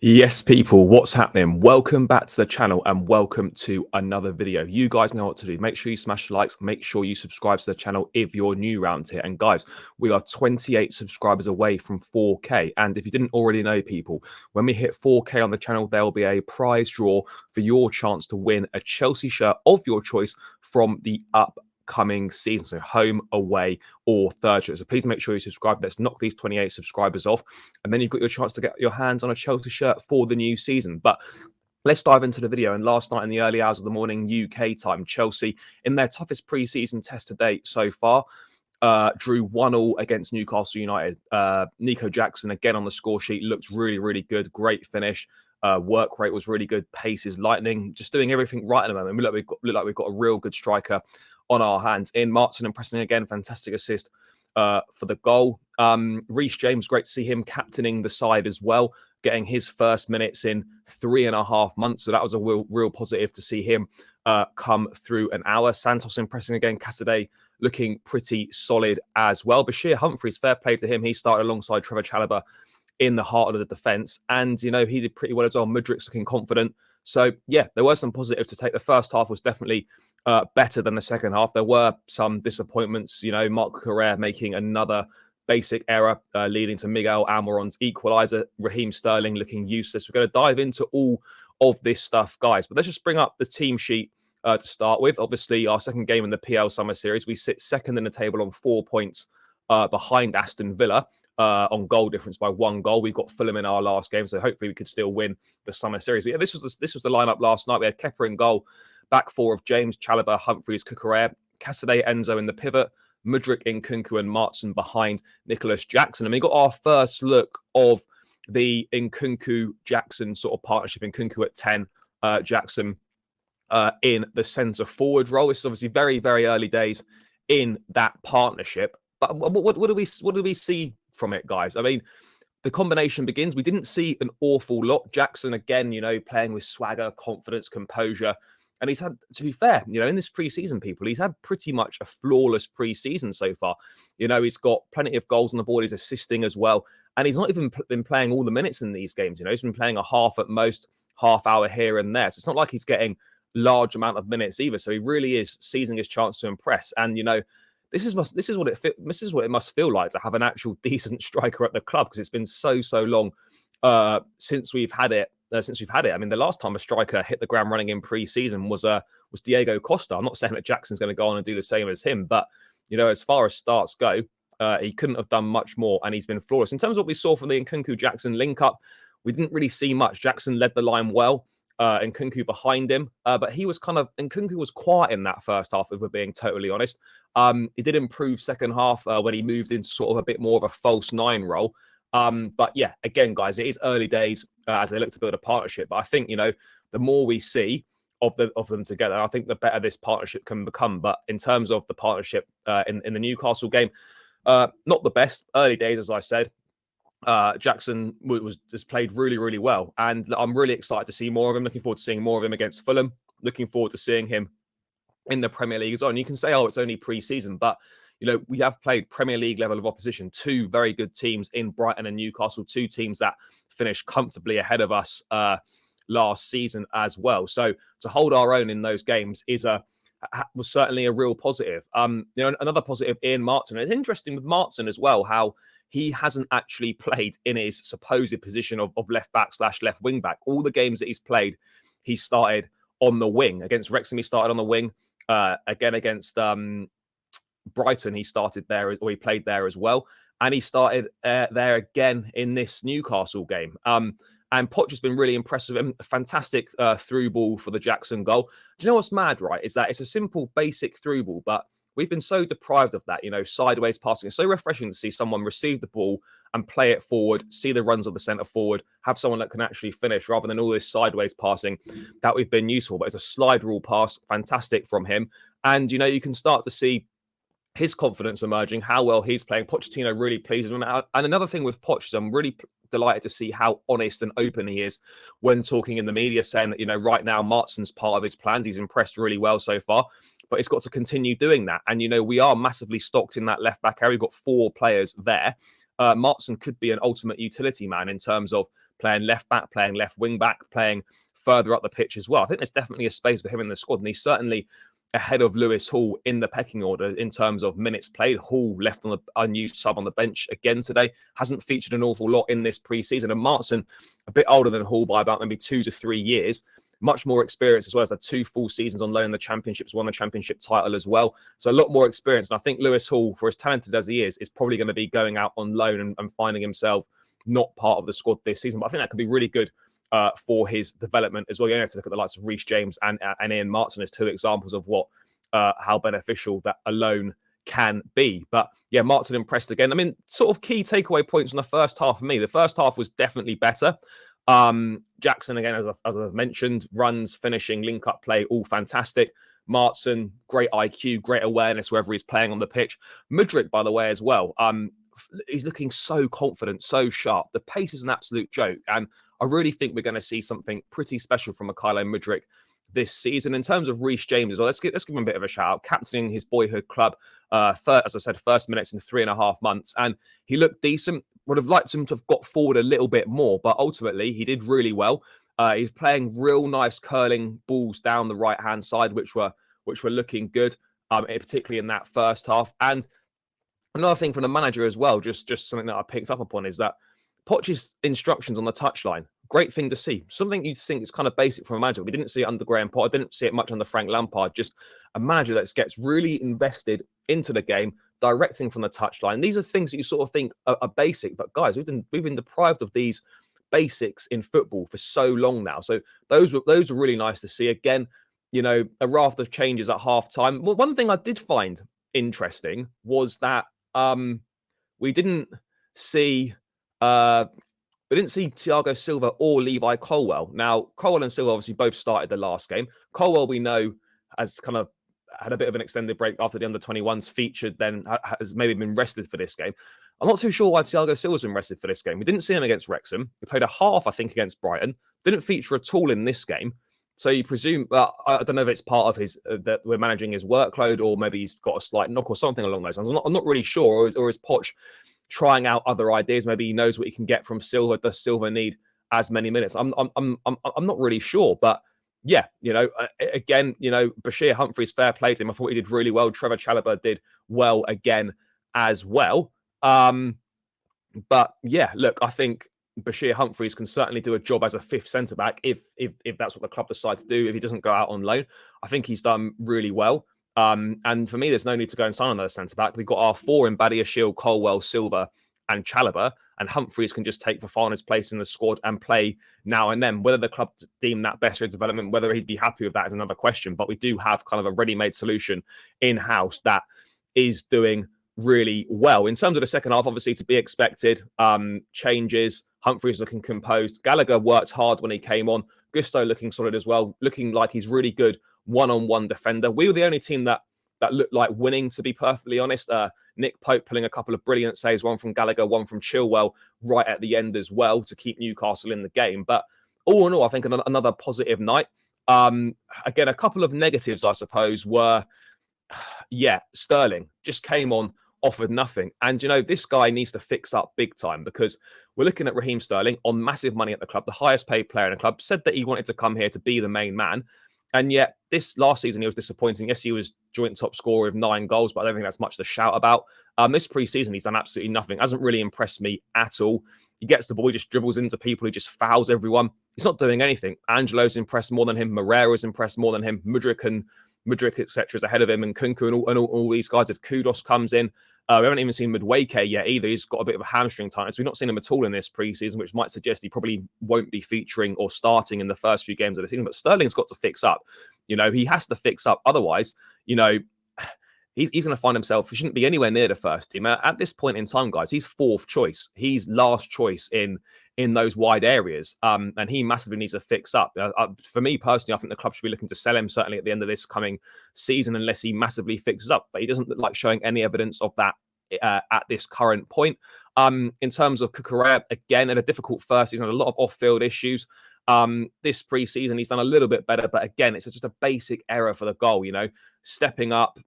Yes, people, what's happening? Welcome back to the channel and welcome to another video. You guys know what to do. Make sure you smash the likes. Make sure you subscribe to the channel if you're new around here. And guys, we are 28 subscribers away from 4K. And if you didn't already know, people, when we hit 4K on the channel, there will be a prize draw for your chance to win a Chelsea shirt of your choice from the upcoming season. So home, away, or third shirt. So please make sure you subscribe. Let's knock these 28 subscribers off. And then you've got your chance to get your hands on a Chelsea shirt for the new season. But let's dive into the video. And last night in the early hours of the morning, UK time, Chelsea, in their toughest pre-season test to date so far, drew 1-1 against Newcastle United. Nico Jackson, again on the score sheet, looked really, really good. Great finish. Work rate was really good. Pace is lightning. Just doing everything right at the moment. We look like we've got a real good striker on our hands. In Martin impressing again. Fantastic assist for the goal. Reece James, great to see him captaining the side as well, getting his first minutes in 3.5 months. So that was a real positive to see him come through an hour. Santos impressing again. Cassidy looking pretty solid as well. Bashir Humphries, fair play to him. He started alongside Trevor Chalobah in the heart of the defence. And, you know, he did pretty well as well. Mudrik's looking confident. So, yeah, there were some positives to take. The first half was definitely better than the second half. There were some disappointments. You know, Mark Cucurella making another basic error, leading to Miguel Almiron's equaliser. Raheem Sterling looking useless. We're going to dive into all of this stuff, guys. But let's just bring up the team sheet to start with. Obviously, our second game in the PL Summer Series. We sit second in the table on 4 points behind Aston Villa. On goal difference by 1 goal. We've got Fulham in our last game, so hopefully we could still win the Summer Series. But yeah, this was the lineup last night. We had Kepa in goal, back four of James, Chalobah, Humphries, Cucurella, Cassidy, Enzo in the pivot, Mudryk, Nkunku, and Martin behind Nicolas Jackson. And we got our first look of the Nkunku-Jackson sort of partnership. Nkunku at 10, Jackson in the centre forward role. This is obviously very, very early days in that partnership. But what do we see from it, guys? I mean, the combination begins. We didn't see an awful lot. Jackson, again, you know, playing with swagger, confidence, composure. And he's had, to be fair, you know, in this preseason, people, he's had pretty much a flawless preseason so far. You know, he's got plenty of goals on the board. He's assisting as well. And he's not even been playing all the minutes in these games. You know, he's been playing a half at most, half hour here and there. So it's not like he's getting large amount of minutes either. So he really is seizing his chance to impress. And, you know, this is what it must feel like to have an actual decent striker at the club, because it's been so long since we've had it. I mean, the last time a striker hit the ground running in pre-season was Diego Costa. I'm not saying that Jackson's going to go on and do the same as him, but you know, as far as starts go, he couldn't have done much more, and he's been flawless. In terms of what we saw from the Nkunku Jackson link up, we didn't really see much. Jackson led the line well. Nkunku behind him, but Nkunku was quiet in that first half, if we're being totally honest. He did improve second half when he moved into sort of a bit more of a false nine role. But yeah, again, guys, it is early days as they look to build a partnership. But I think, you know, the more we see of them together, I think the better this partnership can become. But in terms of the partnership in the Newcastle game, not the best. Early days, as I said. Jackson just played really well, and I'm really excited to see more of him. Looking forward to seeing more of him against Fulham. Looking forward to seeing him in the Premier League as well. And you can say, oh, it's only pre-season, but you know, we have played Premier League level of opposition, 2 very good teams in Brighton and Newcastle, 2 teams that finished comfortably ahead of us last season as well. So to hold our own in those games was certainly a real positive. You know, another positive, Ian Martin. It's interesting with Martin as well, how he hasn't actually played in his supposed position of left back / left wing back. All the games that he's played, he started on the wing. Against Wrexham, he started on the wing. Again, against Brighton, he started there, or he played there as well. And he started there again in this Newcastle game. And Poch has been really impressive. A fantastic through ball for the Jackson goal. Do you know what's mad, right? Is that it's a simple, basic through ball, but we've been so deprived of that, you know, sideways passing. It's so refreshing to see someone receive the ball and play it forward, see the runs of the centre forward, have someone that can actually finish rather than all this sideways passing that we've been useful. But it's a slide rule pass, fantastic from him. And, you know, you can start to see his confidence emerging, how well he's playing. Pochettino really pleases him. And another thing with Poch is I'm really delighted to see how honest and open he is when talking in the media, saying that, you know, right now Martin's part of his plans. He's impressed really well so far, but it's got to continue doing that. And, you know, we are massively stocked in that left back area. We've got 4 players there. Martin could be an ultimate utility man in terms of playing left back, playing left wing back, playing further up the pitch as well. I think there's definitely a space for him in the squad, and he's certainly ahead of Lewis Hall in the pecking order in terms of minutes played. Hall left on the unused sub on the bench again today, hasn't featured an awful lot in this pre-season. And Martin, a bit older than Hall by about maybe 2 to 3 years, much more experience as well, as had 2 full seasons on loan in the championships, won the championship title as well. So a lot more experience. And I think Lewis Hall, for as talented as he is probably going to be going out on loan and finding himself not part of the squad this season. But I think that could be really good for his development as well. You only have to look at the likes of Reece James and Ian Martin as 2 examples of how beneficial that alone can be. But yeah, Martin impressed again. I mean, sort of key takeaway points in the first half for me. The first half was definitely better. Jackson, again, as I've mentioned, runs, finishing, link-up play, all fantastic. Martin, great IQ, great awareness wherever he's playing on the pitch. Mudryk, by the way, as well. He's looking so confident, so sharp. The pace is an absolute joke. And I really think we're going to see something pretty special from Mykhailo Mudryk this season. In terms of Reece James as well, let's give him a bit of a shout out. Captaining his boyhood club, as I said, first minutes in 3.5 months. And he looked decent. Would have liked him to have got forward a little bit more, but ultimately he did really well. He's playing real nice curling balls down the right-hand side, which were looking good, particularly in that first half. And another thing from the manager as well, just something that I picked up upon, is that Poch's instructions on the touchline, great thing to see. Something you think is kind of basic from a manager. We didn't see it under Graham Potter. I didn't see it much under Frank Lampard. Just a manager that gets really invested into the game, directing from the touchline. These are things that you sort of think are basic, but guys, we've been deprived of these basics in football for so long now. So those were really nice to see. Again, you know, a raft of changes at half time. Well, one thing I did find interesting was that we didn't see Thiago Silva or Levi Colwill. Now, Colwill and Silva obviously both started the last game. Colwill, we know, has kind of had a bit of an extended break after the under-21s featured, then has maybe been rested for this game. I'm not too sure why Thiago Silva's been rested for this game. We didn't see him against Wrexham. He played a half, I think, against Brighton. Didn't feature at all in this game. So you presume, I don't know if it's part of his, that we're managing his workload, or maybe he's got a slight knock or something along those lines. I'm not really sure. Or is Poch trying out other ideas? Maybe he knows what he can get from Silva. Does Silva need as many minutes? I'm not really sure. But yeah, you know, again, you know, Bashir Humphries, fair play to him. I thought he did really well. Trevor Chalobah did well again as well. But yeah, look, I think Bashir Humphries can certainly do a job as a 5th centre-back if that's what the club decides to do, if he doesn't go out on loan. I think he's done really well. And for me, there's no need to go and sign another centre-back. We've got our 4 in Badiashile, Colwill, Silva and Chalobah, and Humphries can just take Fofana's place in the squad and play now and then. Whether the club deem that best for his development, whether he'd be happy with that is another question. But we do have kind of a ready-made solution in-house that is doing really well. In terms of the second half, obviously to be expected, changes. Humphries looking composed. Gallagher worked hard when he came on. Gusto looking solid as well, looking like he's really good one-on-one defender. We were the only team that looked like winning, to be perfectly honest. Nick Pope pulling a couple of brilliant saves, one from Gallagher, one from Chilwell, right at the end as well, to keep Newcastle in the game. But all in all, I think another positive night. Again, a couple of negatives, I suppose, were, yeah, Sterling just came on, offered nothing. And, you know, this guy needs to fix up big time, because we're looking at Raheem Sterling on massive money at the club, the highest paid player in the club, said that he wanted to come here to be the main man. And yet this last season, he was disappointing. Yes, he was joint top scorer with 9 goals, but I don't think that's much to shout about. This pre-season, he's done absolutely nothing. Hasn't really impressed me at all. He gets the ball, he just dribbles into people, he just fouls everyone. He's not doing anything. Angelo's impressed more than him. Moreira's impressed more than him. Mudryk, etc., is ahead of him, and Nkunku and all these guys. If Kudos comes in, we haven't even seen Madueke yet either. He's got a bit of a hamstring tightness. We've not seen him at all in this pre-season, which might suggest he probably won't be featuring or starting in the first few games of the season. But Sterling's got to fix up. You know, he has to fix up. Otherwise, you know, he's going to find himself, he shouldn't be anywhere near the first team. At this point in time, guys, he's 4th choice. He's last choice in those wide areas. And he massively needs to fix up. For me personally, I think the club should be looking to sell him certainly at the end of this coming season, unless he massively fixes up. But he doesn't look like showing any evidence of that at this current point. In terms of Cucurella, again, had a difficult first season, had a lot of off-field issues. This pre-season, he's done a little bit better, but again, it's just a basic error for the goal, you know, stepping up,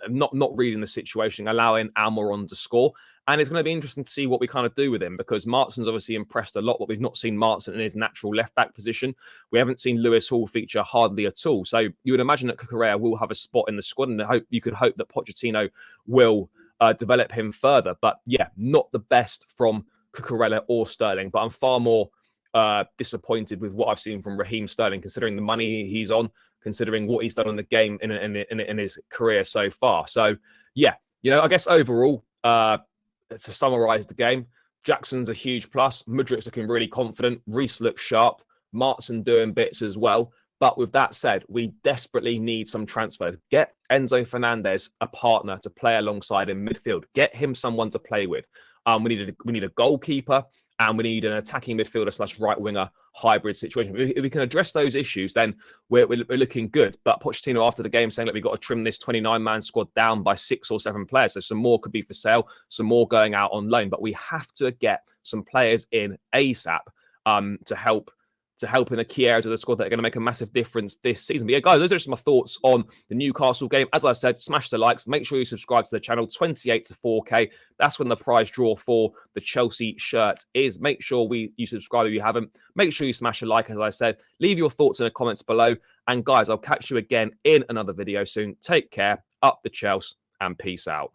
not reading the situation, allowing Almiron to score. And it's going to be interesting to see what we kind of do with him, because Martin's obviously impressed a lot, but we've not seen Martin in his natural left-back position. We haven't seen Lewis Hall feature hardly at all. So you would imagine that Cucurella will have a spot in the squad, and you could hope that Pochettino will develop him further. But yeah, not the best from Cucurella or Sterling, but I'm far more disappointed with what I've seen from Raheem Sterling, considering the money he's on, considering what he's done in the game in his career so far. So yeah, I guess overall, to summarize the game, Jackson's a huge plus. Mudrik's looking really confident. Reece looks sharp. Martin doing bits as well. But with that said, we desperately need some transfers. Get Enzo Fernandez a partner to play alongside in midfield. Get him someone to play with. We need a goalkeeper, and we need an attacking midfielder / right winger hybrid situation. If we can address those issues, then we're looking good. But Pochettino after the game saying that we've got to trim this 29-man squad down by 6 or 7 players. So some more could be for sale, some more going out on loan. But we have to get some players in ASAP to help in the key areas of the squad that are going to make a massive difference this season. But yeah, guys, those are just my thoughts on the Newcastle game. As I said, smash the likes. Make sure you subscribe to the channel. 28 to 4K. That's when the prize draw for the Chelsea shirt is. Make sure you subscribe if you haven't. Make sure you smash a like, as I said. Leave your thoughts in the comments below. And guys, I'll catch you again in another video soon. Take care. Up the Chelsea, and peace out.